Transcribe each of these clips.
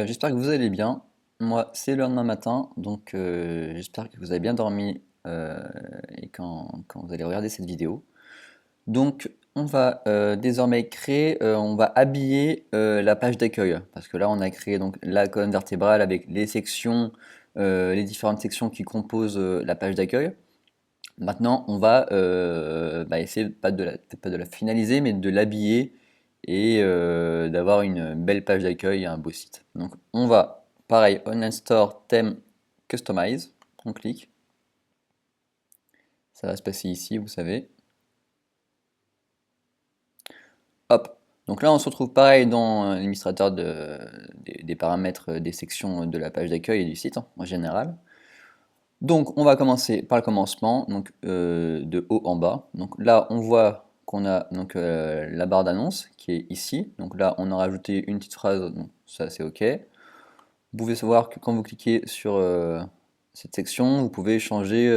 J'espère que vous allez bien. Moi, c'est le lendemain matin, donc j'espère que vous avez bien dormi et quand vous allez regarder cette vidéo. Donc, on va désormais créer, on va habiller la page d'accueil, parce que là, on a créé donc la colonne vertébrale avec les sections, les différentes sections qui composent la page d'accueil. Maintenant, on va essayer peut-être pas de la finaliser, mais de l'habiller et d'avoir une belle page d'accueil et un beau site. Donc, on va, pareil, Online Store, Theme, Customize. On clique. Ça va se passer ici, vous savez. Hop. Donc là, on se retrouve pareil dans l'administrateur des paramètres des sections de la page d'accueil et du site en général. Donc, on va commencer par le commencement, donc de haut en bas. Donc là, on voit qu'on a donc la barre d'annonce qui est ici. Donc là, on a rajouté une petite phrase, donc ça c'est OK. Vous pouvez savoir que quand vous cliquez sur cette section, vous pouvez changer,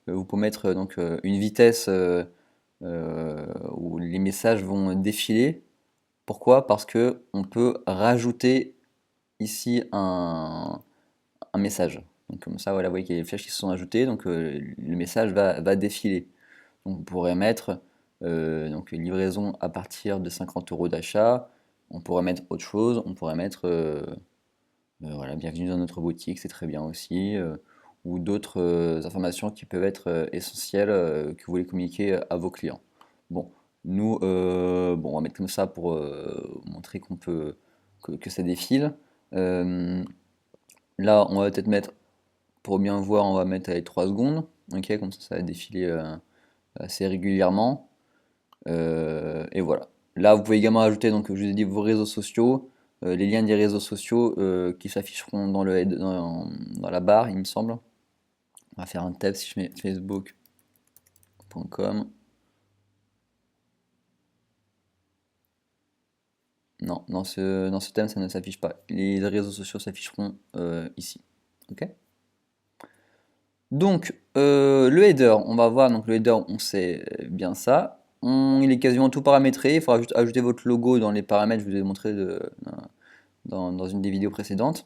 vous pouvez mettre donc une vitesse où les messages vont défiler. Pourquoi? Parce que on peut rajouter ici un message. Donc comme ça, voilà, vous voyez qu'il y a les flèches qui se sont ajoutées, donc le message va défiler. Donc vous pourrez mettre donc livraison à partir de 50 € d'achat. On pourrait mettre autre chose, on pourrait mettre voilà, bienvenue dans notre boutique, c'est très bien aussi, ou d'autres informations qui peuvent être essentielles que vous voulez communiquer à vos clients. Bon, nous, bon, on va mettre comme ça pour montrer qu'on peut que ça défile. Euh, Là, on va peut-être mettre, pour bien voir, on va mettre les 3 secondes, ok, comme ça va défiler assez régulièrement. Et voilà. Là, vous pouvez également ajouter, donc, je vous ai dit, vos réseaux sociaux, les liens des réseaux sociaux qui s'afficheront dans la barre, il me semble. On va faire un tab si je mets facebook.com. Non, dans ce thème, ça ne s'affiche pas. Les réseaux sociaux s'afficheront ici. Ok. Donc, le header, on va voir, donc le header, on sait bien ça. Il est quasiment tout paramétré, il faudra juste ajouter votre logo dans les paramètres, je vous ai montré dans une des vidéos précédentes.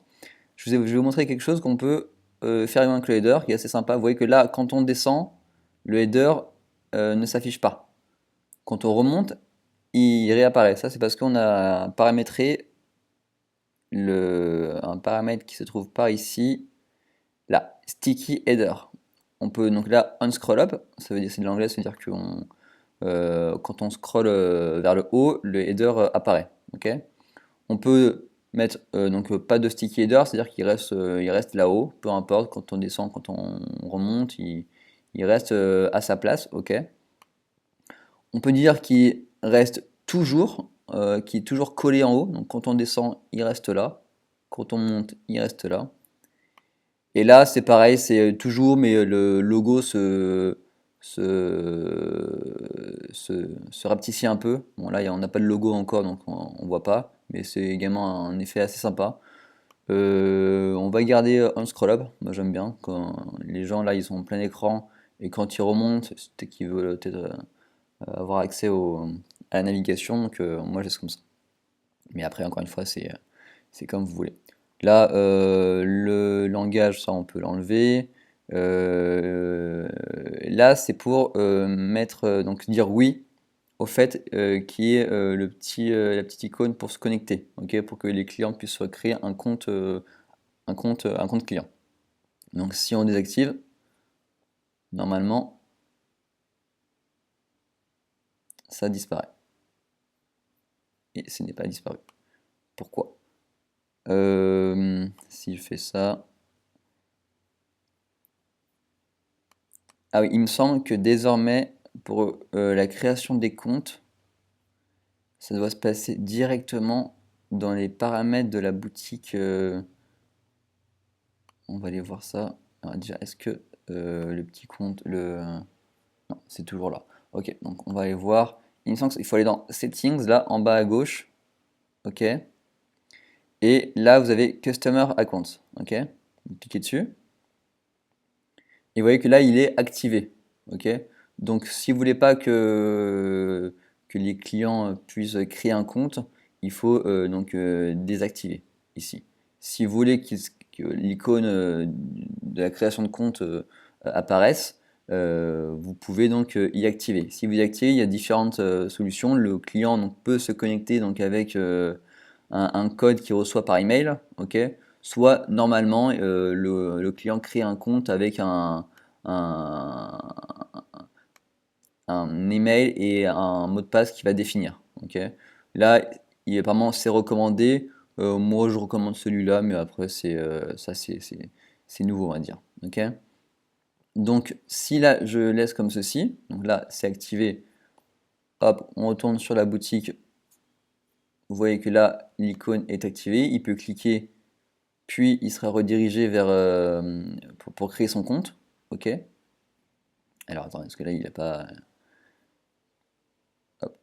Je vais vous montrer quelque chose qu'on peut faire avec le header, qui est assez sympa. Vous voyez que là, quand on descend, le header ne s'affiche pas. Quand on remonte, il réapparaît. Ça, c'est parce qu'on a paramétré un paramètre qui se trouve par ici, là, sticky header. On peut donc là unscroll up, ça veut dire c'est de l'anglais, ça veut dire que quand on scroll vers le haut, le header apparaît. Ok. On peut mettre donc pas de sticky header, c'est-à-dire il reste là-haut, peu importe quand on descend, quand on remonte, il reste à sa place. Ok. On peut dire qu'il reste toujours, qu'il est toujours collé en haut. Donc quand on descend, il reste là. Quand on monte, il reste là. Et là, c'est pareil, c'est toujours, mais le logo se rapetissit un peu. Bon, là, on n'a pas de logo encore, donc on voit pas, mais c'est également un effet assez sympa. On va garder un scroll up, moi j'aime bien, quand les gens là, ils sont en plein écran, et quand ils remontent, c'est qu'ils veulent peut-être avoir accès à la navigation, donc moi je laisse comme ça. Mais après, encore une fois, c'est comme vous voulez. Là, le langage, ça on peut l'enlever. Là, c'est pour mettre, donc dire oui au fait qui est la petite icône pour se connecter, ok, pour que les clients puissent créer un compte client. Donc si on désactive, normalement, ça disparaît. Et ce n'est pas disparu. Pourquoi? Si je fais ça, ah oui, il me semble que désormais, pour la création des comptes, ça doit se passer directement dans les paramètres de la boutique. On va aller voir ça. Alors déjà, est-ce que le petit compte, non, c'est toujours là. Ok, donc on va aller voir. Il me semble qu'il faut aller dans Settings, là, en bas à gauche. Ok. Et là, vous avez Customer Account. Ok. Vous cliquez dessus. Et vous voyez que là, il est activé. Ok. Donc, si vous voulez pas que les clients puissent créer un compte, il faut donc désactiver. ici. Si vous voulez que l'icône de la création de compte apparaisse, vous pouvez donc y activer. Si vous y activez, il y a différentes solutions. Le client donc, peut se connecter donc, avec un code qu'il reçoit par email, ok. Soit normalement le client crée un compte avec un, un email et un mot de passe qu'il va définir, ok. Là, apparemment c'est recommandé. Moi je recommande celui-là, mais après c'est nouveau on va dire, ok. Donc si là je laisse comme ceci, donc là c'est activé, hop, on retourne sur la boutique, vous voyez que là l'icône est activée, il peut cliquer, puis il sera redirigé vers pour créer son compte, ok. Alors attends, est-ce que là il n'a pas... Hop.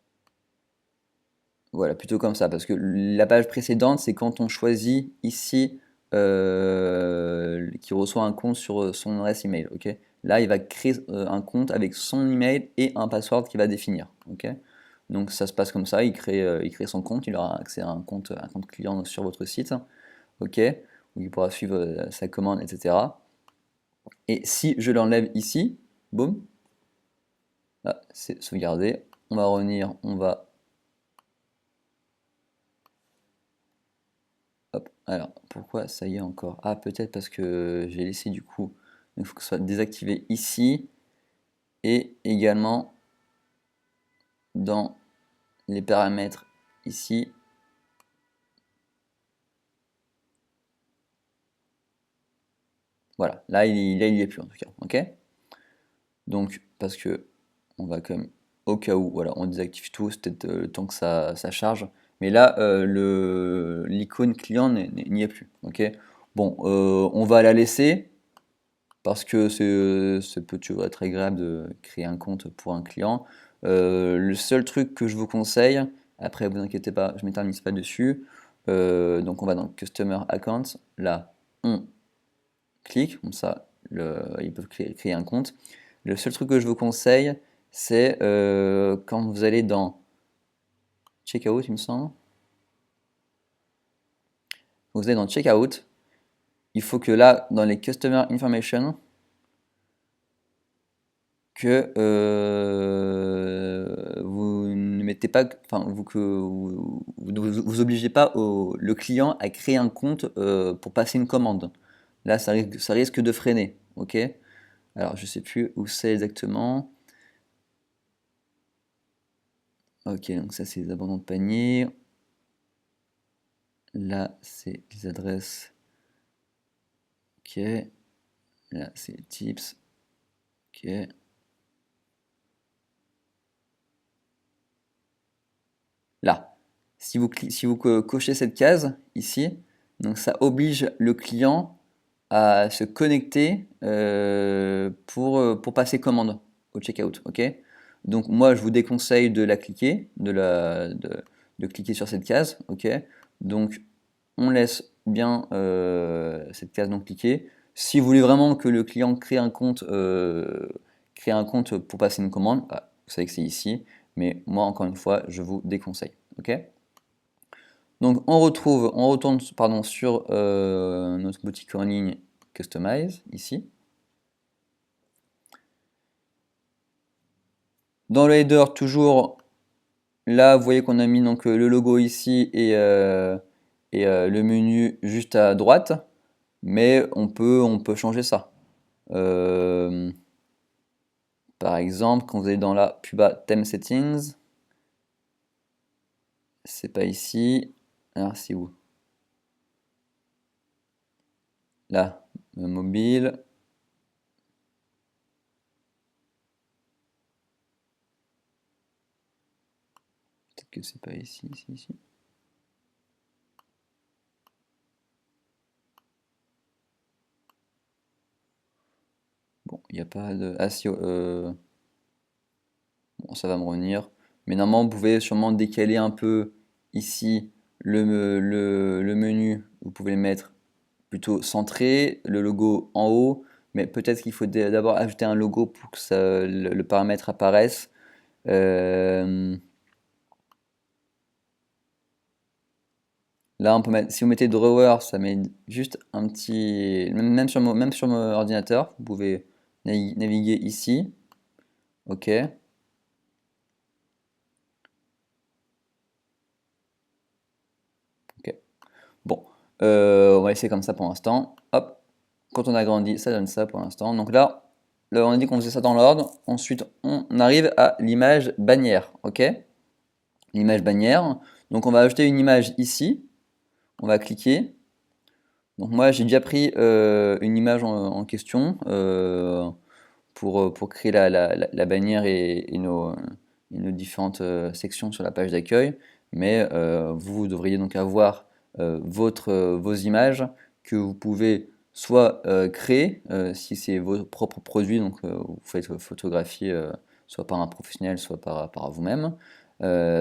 Voilà, plutôt comme ça, parce que la page précédente, c'est quand on choisit ici qui reçoit un compte sur son adresse email, ok. Là, il va créer un compte avec son email et un password qu'il va définir, ok. Donc ça se passe comme ça, il crée son compte, il aura accès à un compte client sur votre site, ok, où il pourra suivre sa commande, etc. Et si je l'enlève ici, boum, là, c'est sauvegardé, on va revenir, on va... Hop, alors pourquoi ça y est encore? Ah, peut-être parce que j'ai laissé du coup, il faut que ce soit désactivé ici, et également dans les paramètres ici. Voilà, là il y est plus en tout cas, ok. Donc parce que on va quand même au cas où, voilà, on désactive tout, c'est peut-être le temps que ça charge. Mais là, l'icône client n'y est plus, ok. Bon, on va la laisser parce que ça peut toujours être agréable de créer un compte pour un client. Le seul truc que je vous conseille, après vous inquiétez pas, je ne m'éternise pas dessus. Donc on va dans Customer Account, là on clique, comme ça ils peuvent créer un compte. Le seul truc que je vous conseille, c'est quand vous allez dans Checkout, il me semble. Vous allez dans Checkout, il faut que là, dans les Customer Information, que vous ne mettez pas, enfin que vous ne vous obligez pas le client à créer un compte pour passer une commande. Là, ça risque de freiner, ok. Alors, je sais plus où c'est exactement. Ok, donc ça c'est les abandons de panier. Là, c'est les adresses. Ok. Là, c'est les tips. Ok. Là, si vous cochez cette case ici, donc ça oblige le client à se connecter pour passer commande au checkout. Ok. Donc moi je vous déconseille de la cliquer, de cliquer sur cette case. Ok. Donc on laisse bien cette case non cliquée. Si vous voulez vraiment que le client crée un compte pour passer une commande, bah, vous savez que c'est ici. Mais moi encore une fois je vous déconseille. Ok. Donc on retourne pardon, sur notre boutique en ligne Customize ici. Dans le header toujours, là vous voyez qu'on a mis donc le logo ici et le menu juste à droite, mais on peut changer ça. Par exemple, quand vous allez dans la plus bas Theme Settings, c'est pas ici, alors c'est où? Là, mobile. Peut-être que c'est pas ici, ici. Bon, il n'y a pas de... Ah si, bon, ça va me revenir. Mais normalement, vous pouvez sûrement décaler un peu ici le menu. Vous pouvez le mettre plutôt centré, le logo en haut. Mais peut-être qu'il faut d'abord ajouter un logo pour que le paramètre apparaisse. Euh, Là, on peut mettre, si vous mettez drawer, ça met juste un petit, même sur mon ordinateur, vous pouvez naviguer ici. Ok. Ok. Bon, on va laisser comme ça pour l'instant. Hop. Quand on agrandit, ça donne ça pour l'instant. Donc là, on a dit qu'on faisait ça dans l'ordre. Ensuite, on arrive à l'image bannière. Ok. L'image bannière. Donc on va ajouter une image ici. On va cliquer. Donc moi j'ai déjà pris une image en question pour créer la bannière et nos différentes sections sur la page d'accueil. Mais vous devriez donc avoir vos images que vous pouvez soit créer si c'est vos propres produits, donc vous faites photographier soit par un professionnel, soit par vous-même.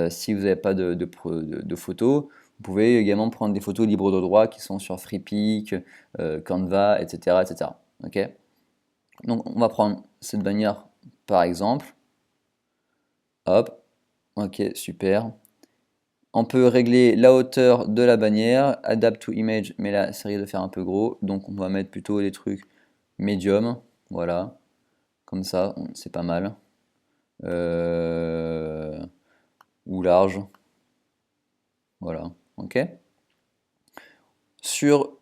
Si vous n'avez pas de photos, vous pouvez également prendre des photos libres de droit qui sont sur Freepik, Canva, etc. etc. Ok. Donc on va prendre cette bannière par exemple. Hop, ok, super. On peut régler la hauteur de la bannière, adapt to image, mais là ça risque de faire un peu gros, donc on va mettre plutôt des trucs médium, voilà, comme ça, c'est pas mal. Euh, ou large, voilà, ok. Sur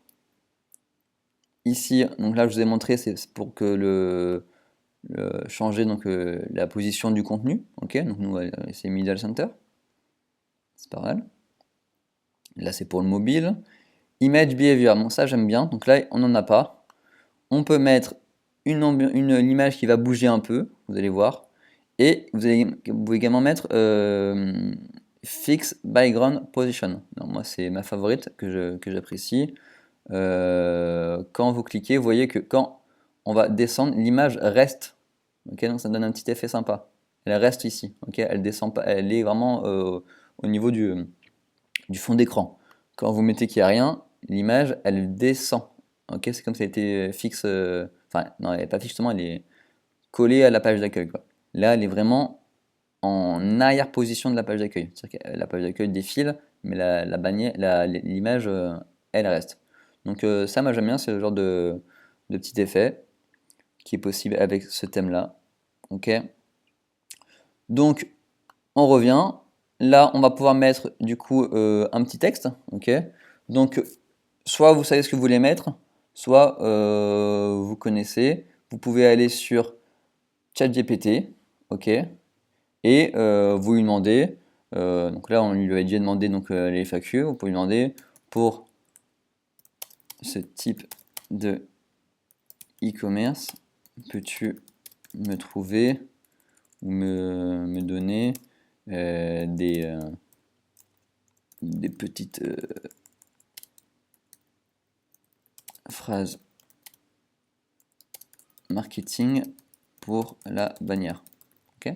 ici, donc là je vous ai montré, c'est pour que changer donc la position du contenu, ok. Donc nous c'est middle center, c'est pas mal. Là c'est pour le mobile. Image behavior, bon ça j'aime bien, donc là on n'en a pas. On peut mettre une image qui va bouger un peu, vous allez voir. Et vous pouvez également mettre fix background position. Non, moi c'est ma favorite que j'apprécie. Quand vous cliquez, vous voyez que quand on va descendre, l'image reste. Ok, donc ça donne un petit effet sympa. Elle reste ici. Ok, elle descend pas, elle est vraiment au niveau du fond d'écran. Quand vous mettez qu'il n'y a rien, l'image elle descend. Ok, c'est comme si elle était fixe. Enfin, non, elle n'est pas fixe, justement, elle est collée à la page d'accueil. Là, elle est vraiment en arrière-position de la page d'accueil. C'est-à-dire que la page d'accueil défile, mais la bannière, l'image, elle reste. Donc ça, moi j'aime bien, c'est le genre de petit effet qui est possible avec ce thème-là. Ok. Donc on revient. Là, on va pouvoir mettre du coup un petit texte. Ok. Donc soit vous savez ce que vous voulez mettre, soit vous connaissez. Vous pouvez aller sur ChatGPT. Ok. Et vous lui demandez, donc là on lui avait déjà demandé donc, les FAQ, vous pouvez lui demander pour ce type de e-commerce, peux-tu me trouver ou me donner des petites phrases marketing pour la bannière. Ok.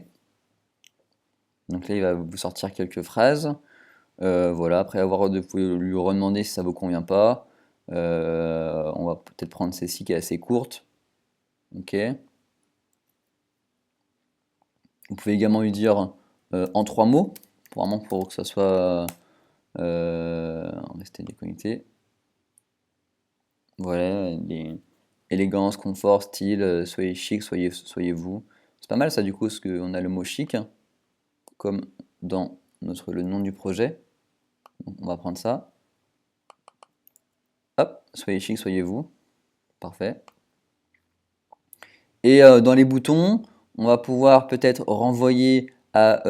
Donc là il va vous sortir quelques phrases. Voilà, après vous pouvez lui redemander si ça vous convient pas. On va peut-être prendre celle-ci qui est assez courte. Ok. Vous pouvez également lui dire en 3 mots, vraiment pour que ça soit rester déconnecté. Voilà, élégance, confort, style, soyez chic, soyez vous. C'est pas mal ça du coup, parce qu'on a le mot chic, comme dans le nom du projet. Donc, on va prendre ça. Hop, soyez chic, soyez vous. Parfait. Et dans les boutons, on va pouvoir peut-être renvoyer à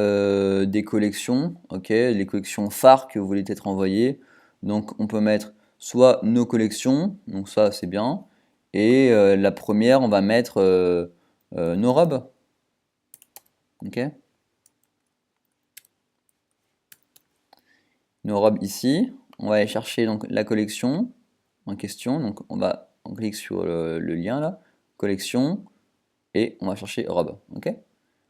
des collections, ok, les collections phares que vous voulez peut-être renvoyer. Donc on peut mettre soit nos collections, donc ça c'est bien, et la première on va mettre nos robes, ok, nos robes ici. On va aller chercher donc la collection en question, donc on clique sur le lien là, collection, et on va chercher robe, ok.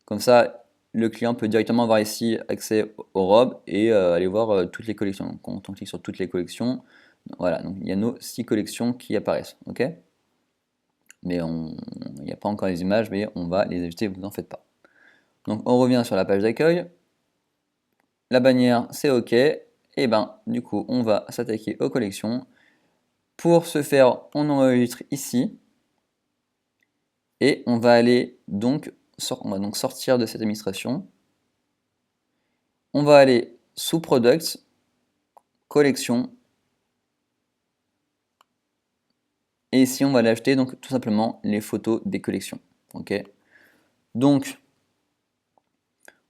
Comme ça, le client peut directement avoir ici accès aux robes et aller voir toutes les collections. Donc, quand on clique sur toutes les collections, voilà, donc il y a nos 6 collections qui apparaissent, ok. Mais il n'y a pas encore les images, mais on va les ajouter, vous n'en faites pas. Donc on revient sur la page d'accueil, la bannière c'est ok, et et ben du coup on va s'attaquer aux collections. Pour ce faire, on enregistre ici et on va aller donc, sortir de cette administration. On va aller sous Products, Collection, et ici on va aller acheter donc tout simplement les photos des collections. Ok. Donc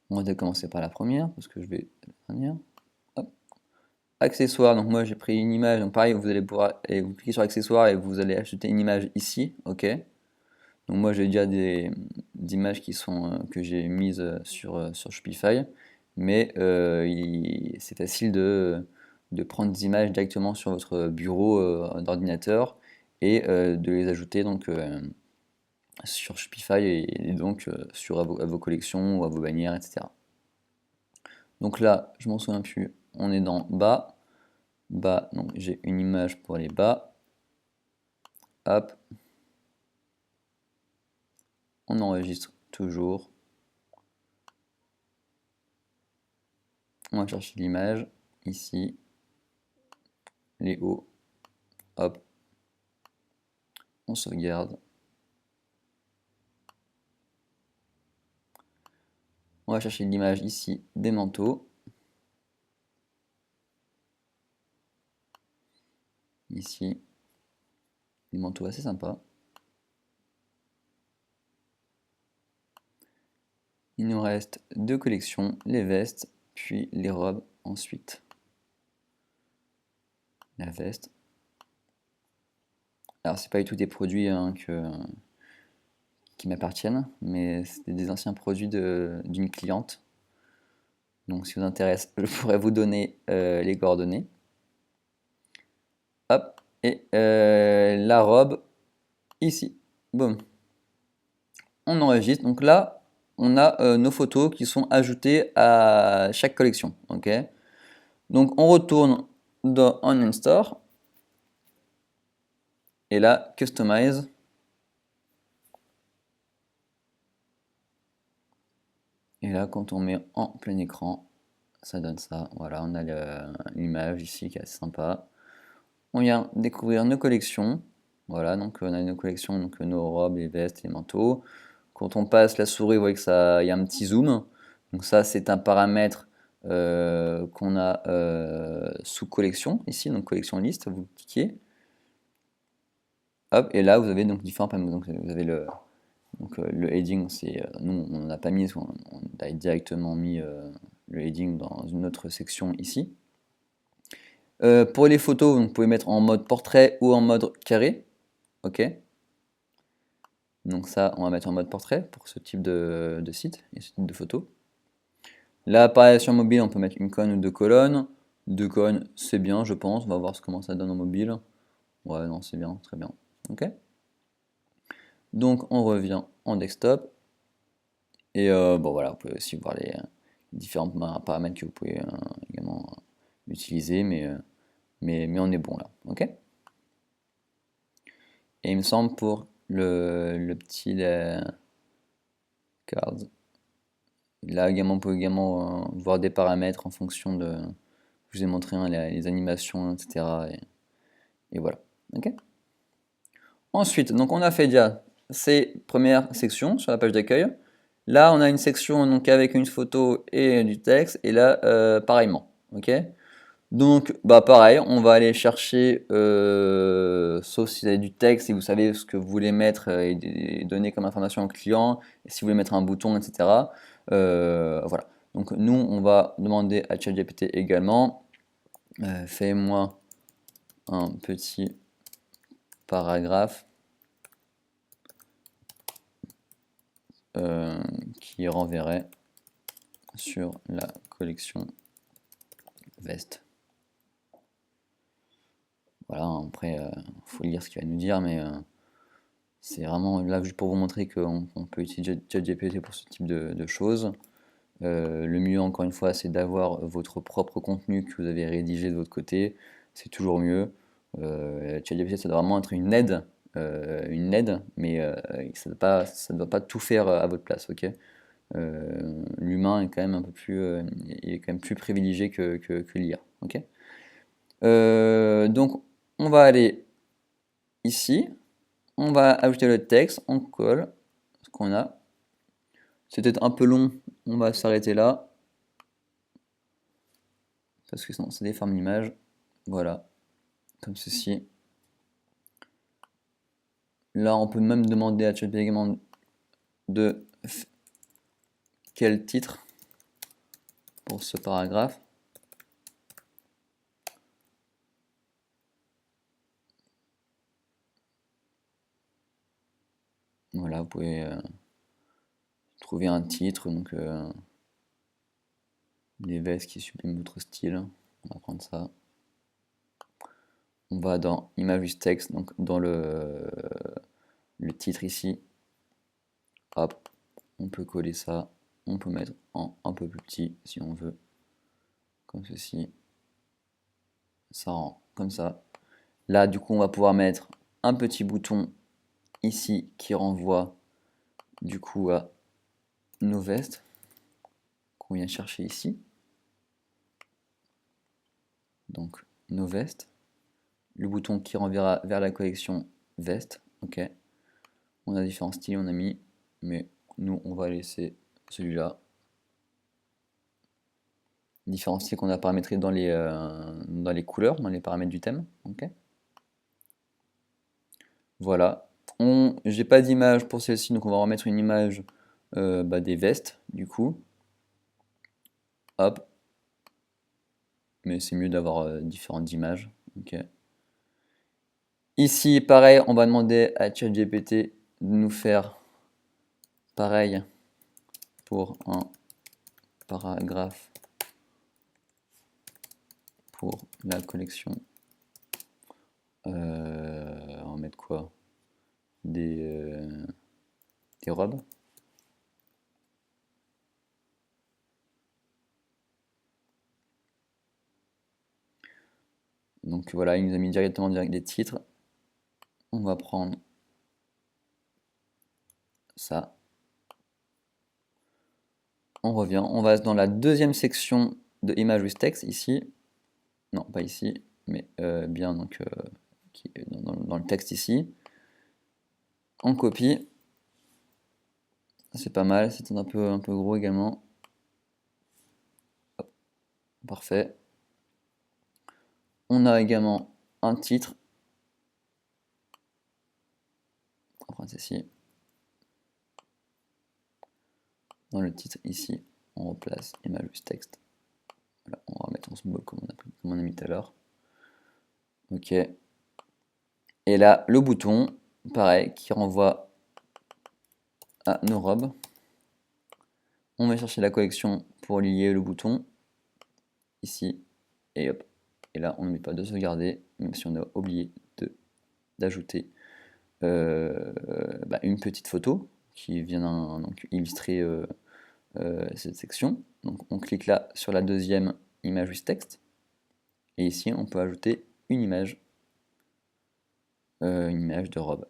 on va commencer par la première parce que je vais la dernière. Hop. Accessoires, donc moi j'ai pris une image, donc pareil vous allez pouvoir et vous cliquez sur accessoires et vous allez acheter une image ici, ok. Donc moi j'ai déjà des images qui sont que j'ai mises sur Shopify, mais c'est facile de prendre des images directement sur votre bureau d'ordinateur et de les ajouter donc sur Shopify et donc sur à vos collections ou à vos bannières, etc. Donc là, je m'en souviens plus, on est dans bas, donc j'ai une image pour les bas, hop, on enregistre toujours, on va chercher l'image, ici, les hauts, hop, on sauvegarde, on va chercher l'image ici des manteaux, ici, des manteaux assez sympas. Il nous reste deux collections, les vestes, puis les robes ensuite. La veste. Alors c'est pas du tout des produits qui m'appartiennent, mais c'est des anciens produits d'une cliente. Donc si vous intéresse, je pourrais vous donner les coordonnées. Hop, et la robe ici. Boum. On enregistre. Donc là, on a nos photos qui sont ajoutées à chaque collection. Ok. Donc on retourne dans Online Store. Et là, Customize. Et là, quand on met en plein écran, ça donne ça. Voilà, on a l'image ici qui est assez sympa. On vient découvrir nos collections. Voilà, donc on a nos collections, donc nos robes, les vestes, les manteaux. Quand on passe la souris, vous voyez que ça, il y a un petit zoom. Donc ça, c'est un paramètre qu'on a sous collection ici, donc collection liste. Vous cliquez. Hop, et là, vous avez donc différents paramètres. Donc vous avez le heading, nous on n'a pas mis, on a directement mis le heading dans une autre section ici. Pour les photos, vous pouvez mettre en mode portrait ou en mode carré. Ok. Donc ça, on va mettre en mode portrait pour ce type de site et ce type de photo. Là, pareil sur mobile, on peut mettre une colonne ou deux colonnes. Deux colonnes, c'est bien, je pense. On va voir comment ça donne en mobile. Ouais, non, c'est bien, très bien. Ok. Donc on revient en desktop. Et bon voilà, vous pouvez aussi voir les différents paramètres que vous pouvez également utiliser, mais on est bon là, ok. Et il me semble pour le petit cards, là également on peut également voir des paramètres en fonction de, je vous ai montré hein, les animations, etc. Et voilà, ok. Ensuite, donc on a fait déjà ces premières sections sur la page d'accueil. Là, on a une section donc avec une photo et du texte, et là, pareillement, ok. Donc, bah pareil, on va aller chercher, sauf si vous avez du texte et vous savez ce que vous voulez mettre et donner comme information au client, et si vous voulez mettre un bouton, etc. Voilà. Donc nous, on va demander à ChatGPT également, fais-moi un petit paragraphe qui renverrait sur la collection veste. Voilà, après, faut lire ce qu'il va nous dire, mais c'est vraiment là juste pour vous montrer qu'on peut utiliser ChatGPT pour ce type de choses. Le mieux, encore une fois, c'est d'avoir votre propre contenu que vous avez rédigé de votre côté. C'est toujours mieux. ChatGPT, ça doit vraiment être une aide, mais ça ne doit pas tout faire à votre place, ok. L'humain est quand même un peu plus, il est quand même plus privilégié que l'IA, Ok. Donc on va aller ici, on va ajouter le texte, on colle ce qu'on a. C'était un peu long, on va s'arrêter là, parce que sinon ça déforme l'image. Voilà, comme ceci. Là, on peut même demander à ChatGPT également de quel titre pour ce paragraphe. Voilà, vous pouvez trouver un titre, donc des vestes qui subliment votre style. On va prendre ça. On va dans image with text, donc dans le titre ici. Hop, on peut coller ça. On peut mettre en un peu plus petit si on veut. Comme ceci. Ça rend comme ça. Là, du coup, on va pouvoir mettre un petit bouton ici qui renvoie du coup à nos vestes qu'on vient chercher ici. Donc, nos vestes. Le bouton qui renverra vers la collection veste. Ok. On a différents styles, on a mis, mais nous, on va laisser celui-là. Différents styles qu'on a paramétrés dans les couleurs, dans les paramètres du thème. Ok. Voilà. J'ai pas d'image pour celle-ci, donc on va remettre une image des vestes, du coup. Hop. Mais c'est mieux d'avoir différentes images. Ok. Ici, pareil, on va demander à ChatGPT de nous faire pareil pour un paragraphe pour la collection. On va mettre quoi? Des robes. Donc voilà, il nous a mis directement des titres. On va prendre ça. On revient, on va dans la deuxième section de Image with Text ici. Non, pas ici, mais bien donc dans le texte ici. On copie. C'est pas mal, c'est un peu gros également. Hop, parfait. On a également un titre. On va prendre ceci. Dans le titre ici, on replace Image with Text. Voilà, on va mettre en symbole comme on a mis tout à l'heure. Ok. Et là, le bouton, pareil, qui renvoie à nos robes. On va chercher la collection pour lier le bouton, ici, et hop. Et là, on ne met pas de sauvegarder, même si on a oublié d'ajouter une petite photo qui vient donc, illustrer cette section. Donc on clique là sur la deuxième image with text, et ici on peut ajouter une image de robe,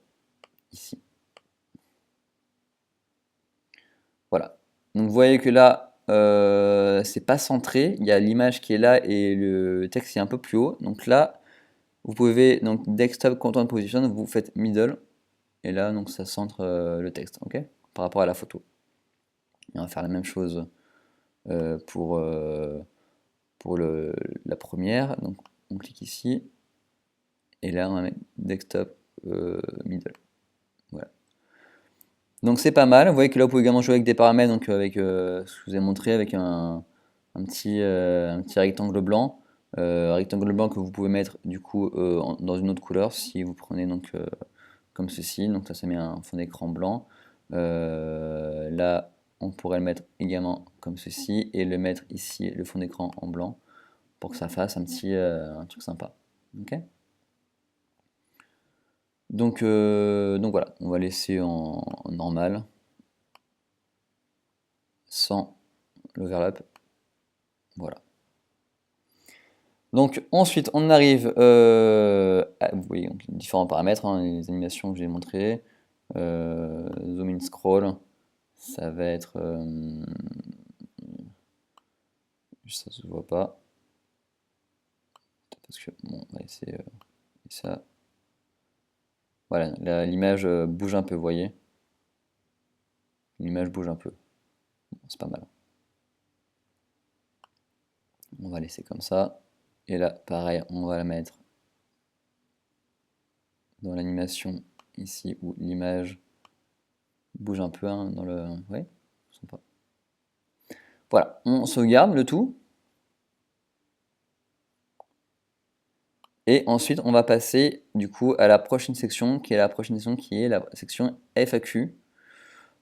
ici. Voilà. Donc vous voyez que là, c'est pas centré, il y a l'image qui est là et le texte est un peu plus haut. Donc là, vous pouvez, donc desktop content position, vous faites middle, et là, donc ça centre le texte, ok, par rapport à la photo. Et on va faire la même chose pour la première. Donc on clique ici, et là on va mettre desktop middle. Voilà. Donc c'est pas mal. Vous voyez que là vous pouvez également jouer avec des paramètres, donc avec ce que je vous ai montré, avec un petit rectangle blanc. Rectangle blanc que vous pouvez mettre du coup dans une autre couleur si vous prenez donc comme ceci. Donc ça met un fond d'écran blanc. Là on pourrait le mettre également comme ceci et le mettre ici le fond d'écran en blanc pour que ça fasse un truc sympa. Ok. Donc voilà, on va laisser en normal, sans l'overlap. Voilà. Donc ensuite on arrive vous voyez donc, les différents paramètres, hein, les animations que j'ai montrées. Zoom in scroll, ça va être ça se voit pas. parce que bon, on va essayer ça. Voilà, l'image bouge un peu, vous voyez? L'image bouge un peu. Bon, c'est pas mal. On va laisser comme ça. Et là, pareil, on va la mettre dans l'animation ici où l'image bouge un peu hein, dans le. Ouais, sympa. Voilà, on sauvegarde le tout. Et ensuite, on va passer du coup à la prochaine section, qui est la prochaine section, qui est la section FAQ.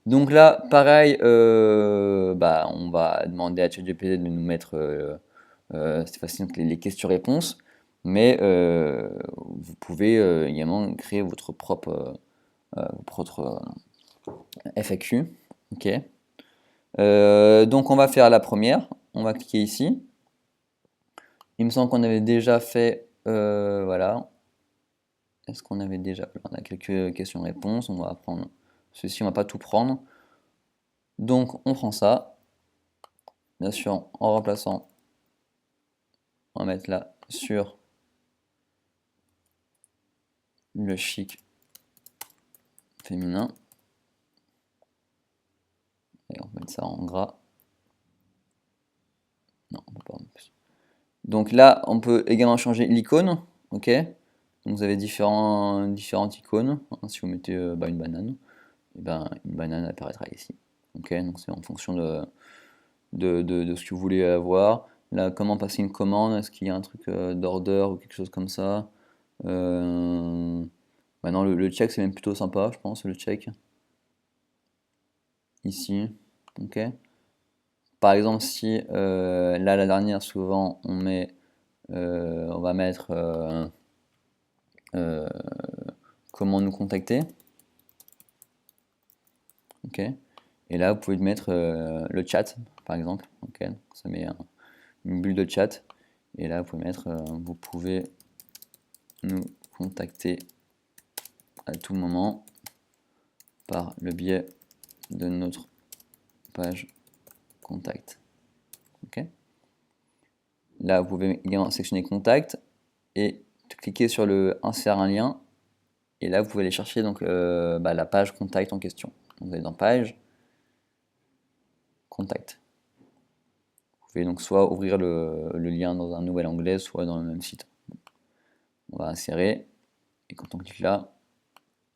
Donc là, pareil, bah, on va demander à ChatGPT de nous mettre cette fois-ci donc les questions-réponses, mais vous pouvez également créer votre propre FAQ. Ok. Donc on va faire la première. On va cliquer ici. Il me semble qu'on avait déjà fait, voilà. Est-ce qu'on avait déjà, on a quelques questions-réponses. On va prendre ceci. On va pas tout prendre. Donc on prend ça. Bien sûr, en remplaçant, on va mettre là sur le chic féminin. Et on va mettre ça en gras. Non, on peut pas en plus. Donc là, on peut également changer l'icône. Ok. Donc vous avez différentes icônes. Si vous mettez bah, une banane, et ben, une banane apparaîtra ici. Ok. Donc c'est en fonction de ce que vous voulez avoir. Là, comment passer une commande? Est-ce qu'il y a un truc d'order ou quelque chose comme ça? Bah non, le check c'est même plutôt sympa, je pense, le check. Ici. Ok. Par exemple, si là, la dernière, souvent, on va mettre euh, comment nous contacter. Ok. Et là, vous pouvez mettre le chat, par exemple. Ok. Ça met une bulle de chat. Et là, vous pouvez mettre vous pouvez nous contacter à tout moment par le biais de notre page contact. Ok. Là, vous pouvez également sélectionner contact et cliquer sur le insère un lien. Et là, vous pouvez aller chercher donc, bah, la page contact en question. Donc, vous allez dans page, contact. Vous pouvez donc soit ouvrir le lien dans un nouvel onglet, soit dans le même site. On va insérer, et quand on clique là,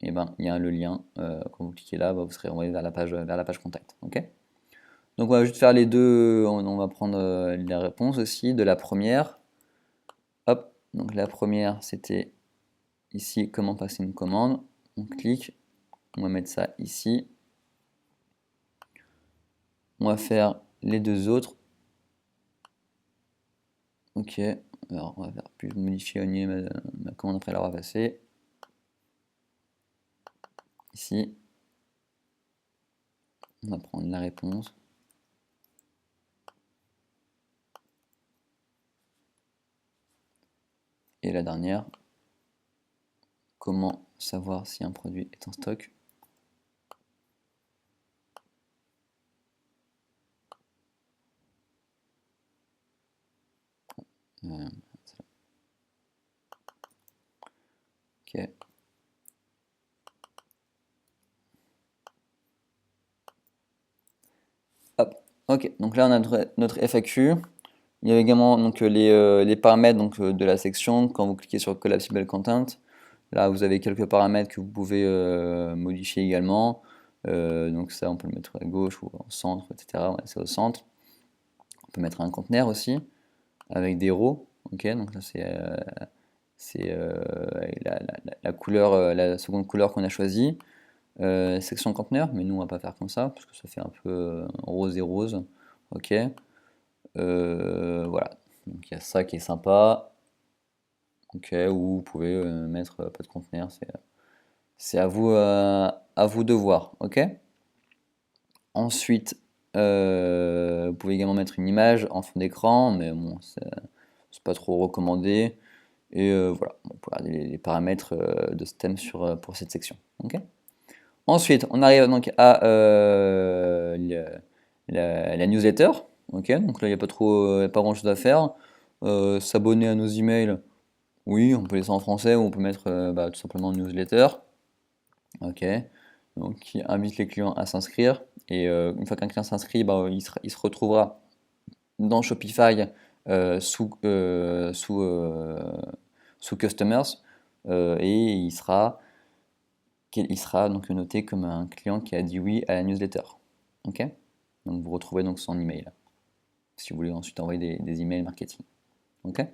et ben, il y a le lien. Quand vous cliquez là, bah, vous serez envoyé vers la page contact. Okay, donc on va juste faire les deux, on va prendre les réponses aussi de la première. Hop, donc la première c'était ici, comment passer une commande. On clique, on va mettre ça ici. On va faire les deux autres. Ok, alors on va faire plus modifier ma commande après l'avoir passée. Ici, on va prendre la réponse. Et la dernière, comment savoir si un produit est en stock. Ok. Hop. Ok, donc là on a notre FAQ. Il y a également donc, les paramètres donc, de la section. Quand vous cliquez sur Collapsible Content, là vous avez quelques paramètres que vous pouvez modifier également. Donc ça on peut le mettre à gauche ou au centre, etc. Ouais, c'est au centre. On peut mettre un conteneur aussi avec des rows. Ok, donc là c'est la couleur, la seconde couleur qu'on a choisie. Section conteneur, mais nous on va pas faire comme ça parce que ça fait un peu rose et rose. Ok. Voilà. Donc il y a ça qui est sympa. Ok. Ou vous pouvez mettre pas de conteneur. C'est à vous de voir. Ok. Ensuite, vous pouvez également mettre une image en fond d'écran, mais bon, c'est pas trop recommandé. Et voilà, on peut regarder les paramètres de ce thème pour cette section. Ok. Ensuite, on arrive donc à la newsletter. Ok, donc là, il n'y a pas grand chose à faire. S'abonner à nos emails, Oui, on peut laisser en français ou on peut mettre tout simplement newsletter. Ok. Donc, qui invite les clients à s'inscrire. Et une fois qu'un client s'inscrit, il se retrouvera dans Shopify sous Customers et il sera donc noté comme un client qui a dit oui à la newsletter. Ok. Donc vous retrouvez donc son email si vous voulez ensuite envoyer des emails marketing. Ok.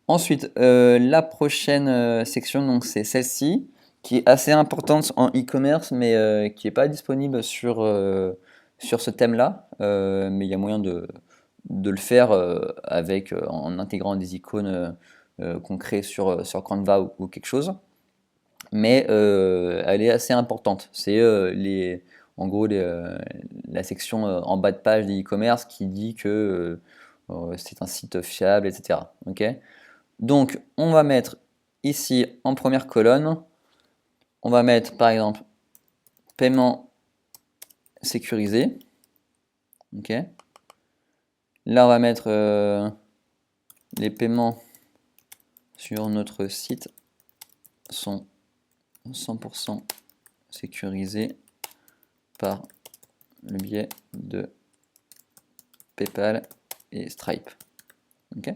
Ensuite, la prochaine section, donc c'est celle-ci, qui est assez importante en e-commerce, mais qui n'est pas disponible sur ce thème-là. Mais il y a moyen de le faire en intégrant des icônes qu'on crée sur Canva ou quelque chose. Mais elle est assez importante. C'est en gros la section en bas de page des e-commerce qui dit que c'est un site fiable, etc. Ok. Donc, on va mettre ici en première colonne, on va mettre par exemple paiement sécurisé. Ok. Là, on va mettre les paiements sur notre site sont 100% sécurisés par le biais de PayPal et Stripe. Ok.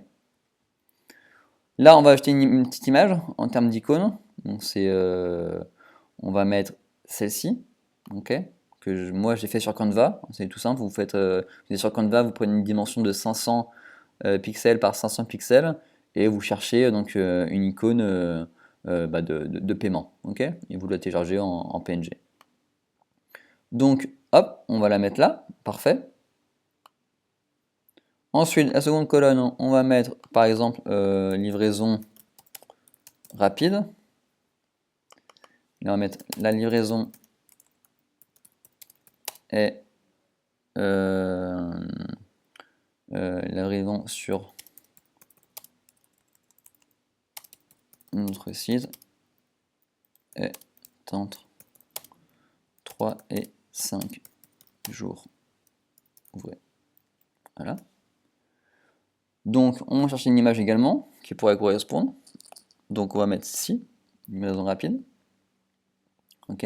Là, on va ajouter une petite image en termes d'icône. Donc, on va mettre celle-ci. Ok. Moi j'ai fait sur Canva, c'est tout simple, vous êtes sur Canva, vous prenez une dimension de 500 pixels par 500 pixels et vous cherchez donc une icône de paiement, ok, et vous la téléchargez en PNG. Donc hop, on va la mettre là, parfait. Ensuite, la seconde colonne, on va mettre par exemple livraison rapide. Là, on va mettre la livraison est la livraison sur notre site est entre 3 et 5 jours ouvrés. Voilà. Donc, on va chercher une image également qui pourrait correspondre. Donc, on va mettre ici, livraison rapide. Ok.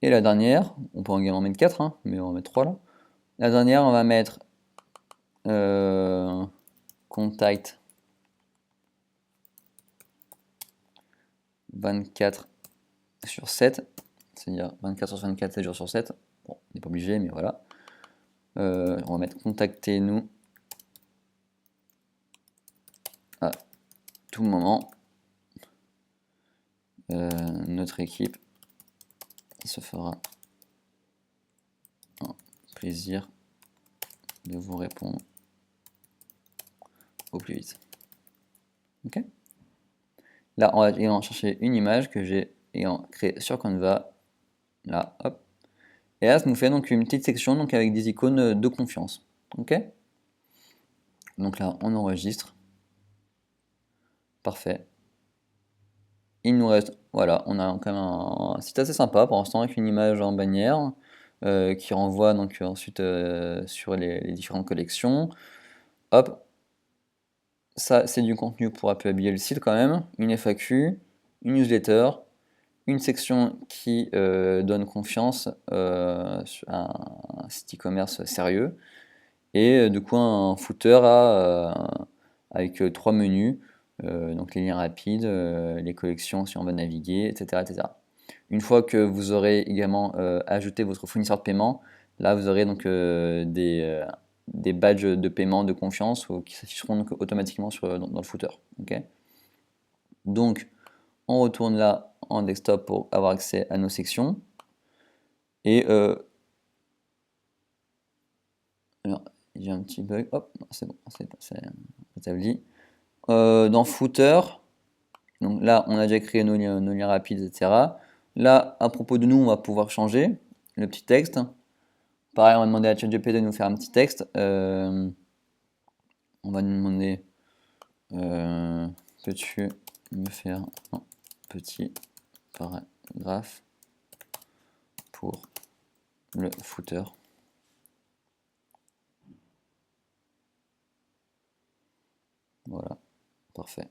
Et la dernière, on peut également mettre 4, hein, mais on va mettre 3 là. La dernière, on va mettre contact 24 sur 7, c'est-à-dire 24 sur 24, 7 jours sur 7. Bon, on n'est pas obligé, mais voilà. On va mettre contactez-nous à tout moment. Notre équipe se fera un plaisir de vous répondre au plus vite. Ok. Là, on va chercher une image que j'ai créée sur Canva. Là, hop. Et là, ça nous fait donc une petite section donc avec des icônes de confiance. Ok. Donc là, on enregistre. Parfait. Il nous reste, voilà, on a quand même un site assez sympa pour l'instant avec une image en bannière qui renvoie donc ensuite sur les différentes collections. Hop, ça c'est du contenu pour appuyer le site quand même, une FAQ, une newsletter, une section qui donne confiance à un site e-commerce sérieux et du coup un footer avec 3 menus, donc les liens rapides, les collections si on veut naviguer, etc., etc. Une fois que vous aurez également ajouté votre fournisseur de paiement, là vous aurez donc des badges de paiement de confiance qui s'afficheront donc automatiquement dans le footer. Okay. Donc on retourne là en desktop pour avoir accès à nos sections. Et alors, j'ai un petit bug. Hop, c'est bon, c'est établi. Dans footer, donc là on a déjà créé nos liens rapides, etc. Là, à propos de nous, on va pouvoir changer le petit texte. Pareil, on va demander à ChatGPT de nous faire un petit texte. On va nous demander peux-tu me faire un petit paragraphe pour le footer. Voilà, parfait.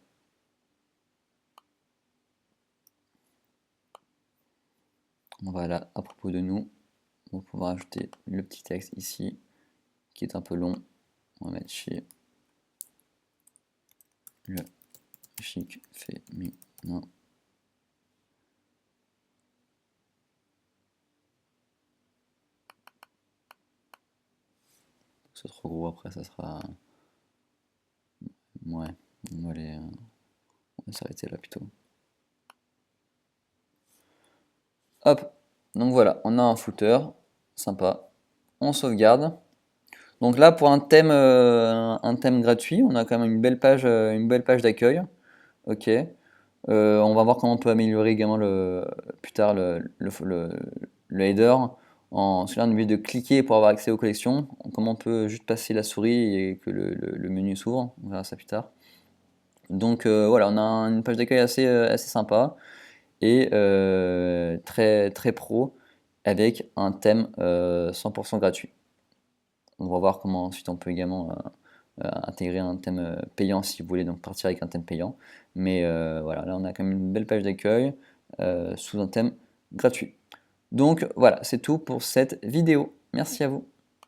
Voilà, à propos de nous, on va pouvoir ajouter le petit texte ici, qui est un peu long. On va mettre chez le chic féminin. C'est trop gros, après ça sera... Ouais, on va s'arrêter là plutôt. Hop, donc voilà, on a un footer, sympa. On sauvegarde. Donc là, pour un thème gratuit, on a quand même une belle page d'accueil. Ok. On va voir comment on peut améliorer également plus tard le header. Celui-là, on est obligé de cliquer pour avoir accès aux collections. Comment on peut juste passer la souris et que le menu s'ouvre. On verra ça plus tard. Donc voilà, on a une page d'accueil assez sympa et très, très pro avec un thème 100% gratuit. On va voir comment ensuite on peut également intégrer un thème payant si vous voulez donc partir avec un thème payant. Mais voilà, là on a quand même une belle page d'accueil sous un thème gratuit. Donc voilà, c'est tout pour cette vidéo. Merci à vous.